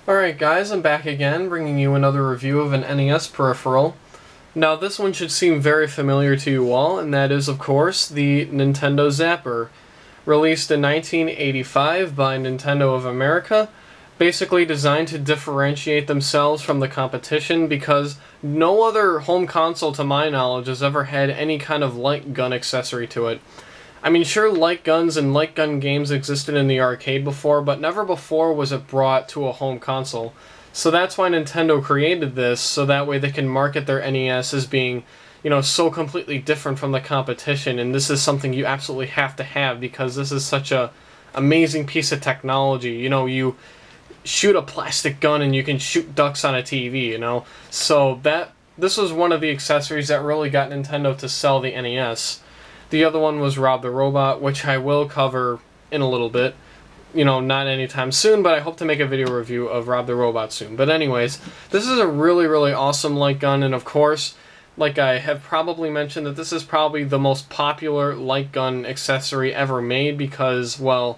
Alright guys, I'm back again, bringing you another review of an NES peripheral. Now this one should seem very familiar to you all, and that is of course the Nintendo Zapper. Released in 1985 by Nintendo of America, basically designed to differentiate themselves from the competition because no other home console to my knowledge has ever had any kind of light gun accessory to it. I mean, sure, light guns and light gun games existed in the arcade before, but never before was it brought to a home console. So that's why Nintendo created this, so that way they can market their NES as being, you know, so completely different from the competition, and this is something you absolutely have to have because this is such a amazing piece of technology. You know, you shoot a plastic gun and you can shoot ducks on a TV, you know? So this was one of the accessories that really got Nintendo to sell the NES. The other one was Rob the Robot, which I will cover in a little bit. You know, not anytime soon, but I hope to make a video review of Rob the Robot soon. But anyways, this is a really, really awesome light gun, and of course, like I have probably mentioned, that this is probably the most popular light gun accessory ever made because, well,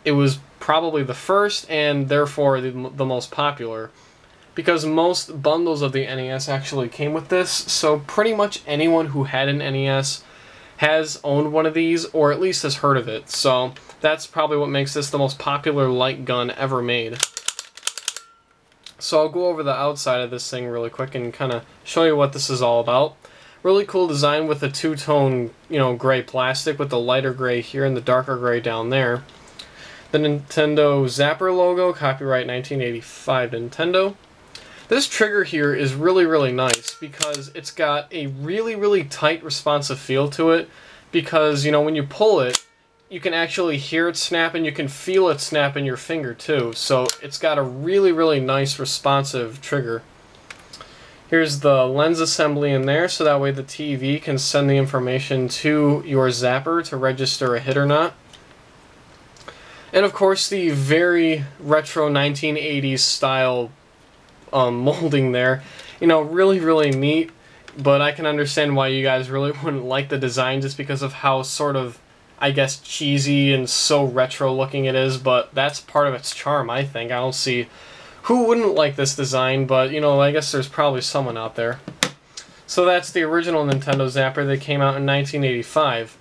it was probably the first and therefore the most popular. Because most bundles of the NES actually came with this, so pretty much anyone who had an NES has owned one of these, or at least has heard of it. So that's probably what makes this the most popular light gun ever made. So I'll go over the outside of this thing really quick and kind of show you what this is all about. Really cool design with a two-tone, you know, gray plastic with the lighter gray here and the darker gray down there. The Nintendo Zapper logo, copyright 1985 Nintendo. This trigger here is really, really nice because it's got a really, really tight, responsive feel to it because, you know, when you pull it, you can actually hear it snap and you can feel it snap in your finger too. So it's got a really, really nice, responsive trigger. Here's the lens assembly in there, so that way the TV can send the information to your zapper to register a hit or not. And of course the very retro 1980s style molding there. You know, really, really neat, but I can understand why you guys really wouldn't like the design just because of how sort of, I guess, cheesy and so retro looking it is, but that's part of its charm, I think. I don't see who wouldn't like this design, but, you know, I guess there's probably someone out there. So that's the original Nintendo Zapper that came out in 1985.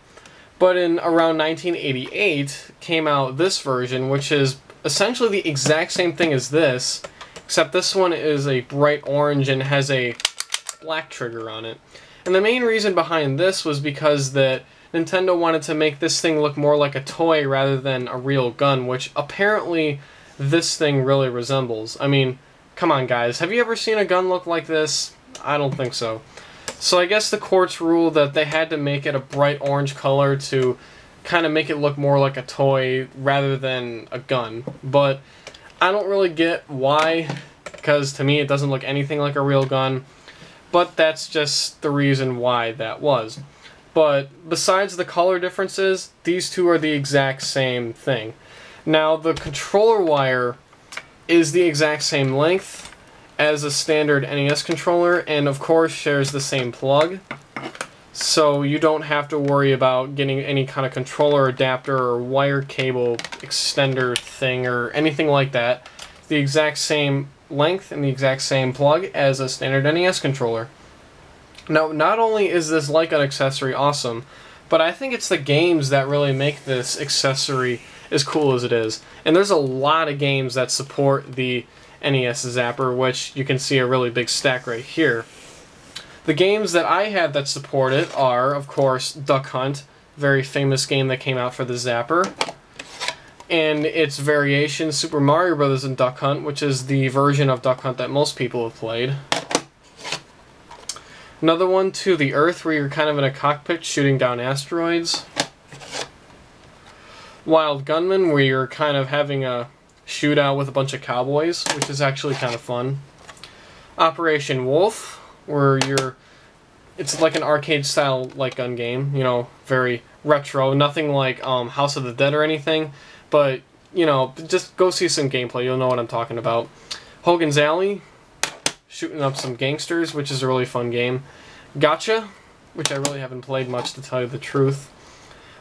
But in around 1988 came out this version, which is essentially the exact same thing as this, except this one is a bright orange and has a black trigger on it. And the main reason behind this was because that Nintendo wanted to make this thing look more like a toy rather than a real gun, which apparently this thing really resembles. I mean, come on guys, have you ever seen a gun look like this? I don't think so. So I guess the courts ruled that they had to make it a bright orange color to kind of make it look more like a toy rather than a gun. But I don't really get why, because to me it doesn't look anything like a real gun, but that's just the reason why that was. But besides the color differences, these two are the exact same thing. Now the controller wire is the exact same length as a standard NES controller, and of course shares the same plug. So you don't have to worry about getting any kind of controller adapter or wire cable extender thing or anything like that. The exact same length and the exact same plug as a standard NES controller. Now, not only is this light gun accessory awesome, but I think it's the games that really make this accessory as cool as it is. And there's a lot of games that support the NES Zapper, which you can see a really big stack right here. The games that I have that support it are, of course, Duck Hunt, very famous game that came out for the Zapper, and its variation, Super Mario Bros. And Duck Hunt, which is the version of Duck Hunt that most people have played. Another one, To the Earth, where you're kind of in a cockpit shooting down asteroids. Wild Gunman, where you're kind of having a shootout with a bunch of cowboys, which is actually kind of fun. Operation Wolf, where it's like an arcade style light gun game, you know, very retro, nothing like House of the Dead or anything, but, you know, just go see some gameplay, you'll know what I'm talking about. Hogan's Alley, shooting up some gangsters, which is a really fun game. Gotcha, which I really haven't played much to tell you the truth.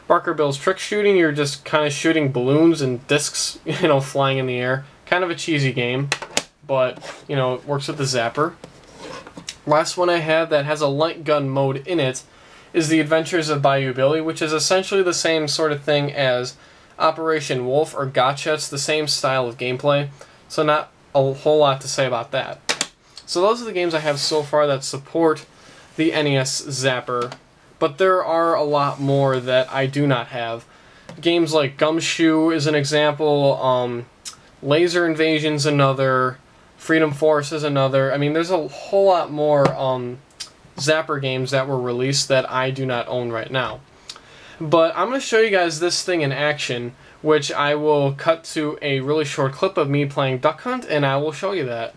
Barker Bill's Trick Shooting, you're just kind of shooting balloons and discs, you know, flying in the air. Kind of a cheesy game. but, you know, it works with the Zapper. Last one I have that has a light gun mode in it is the Adventures of Bayou Billy, which is essentially the same sort of thing as Operation Wolf or Gotcha. It's the same style of gameplay, so not a whole lot to say about that. So those are the games I have so far that support the NES Zapper, but there are a lot more that I do not have. Games like Gumshoe is an example, Laser Invasion's another, Freedom Force is another. I mean, there's a whole lot more Zapper games that were released that I do not own right now. But I'm going to show you guys this thing in action, which I will cut to a really short clip of me playing Duck Hunt, and I will show you that.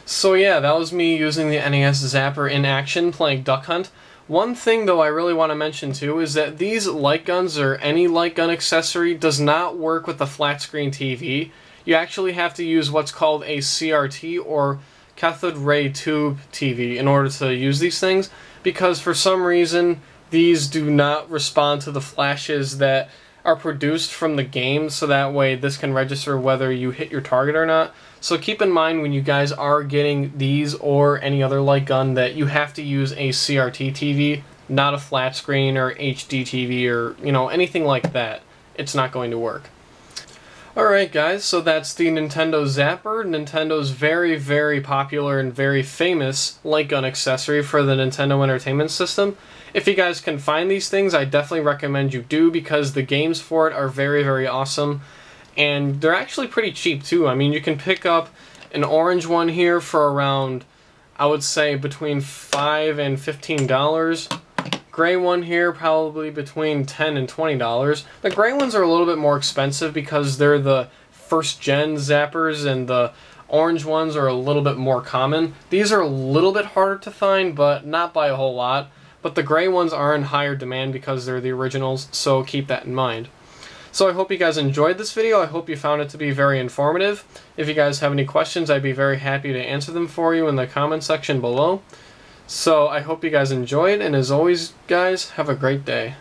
So yeah, that was me using the NES Zapper in action, playing Duck Hunt. One thing though I really want to mention too is that these light guns, or any light gun accessory, does not work with the flat screen TV. You actually have to use what's called a CRT, or cathode ray tube TV, in order to use these things, because for some reason these do not respond to the flashes that are produced from the game, so that way this can register whether you hit your target or not. So keep in mind when you guys are getting these or any other light gun that you have to use a CRT TV, not a flat screen or HD TV or, you know, anything like that. It's not going to work. Alright guys, so that's the Nintendo Zapper, Nintendo's very, very popular and very famous light gun accessory for the Nintendo Entertainment System. If you guys can find these things, I definitely recommend you do, because the games for it are very, very awesome. And they're actually pretty cheap too. I mean, you can pick up an orange one here for around, I would say, between $5 and $15. Gray one here probably between $10 and $20. The gray ones are a little bit more expensive because they're the first gen zappers, and the orange ones are a little bit more common. These are a little bit harder to find, but not by a whole lot. But the gray ones are in higher demand because they're the originals, so keep that in mind. So I hope you guys enjoyed this video. I hope you found it to be very informative. If you guys have any questions, I'd be very happy to answer them for you in the comment section below. So I hope you guys enjoyed, and as always, guys, have a great day.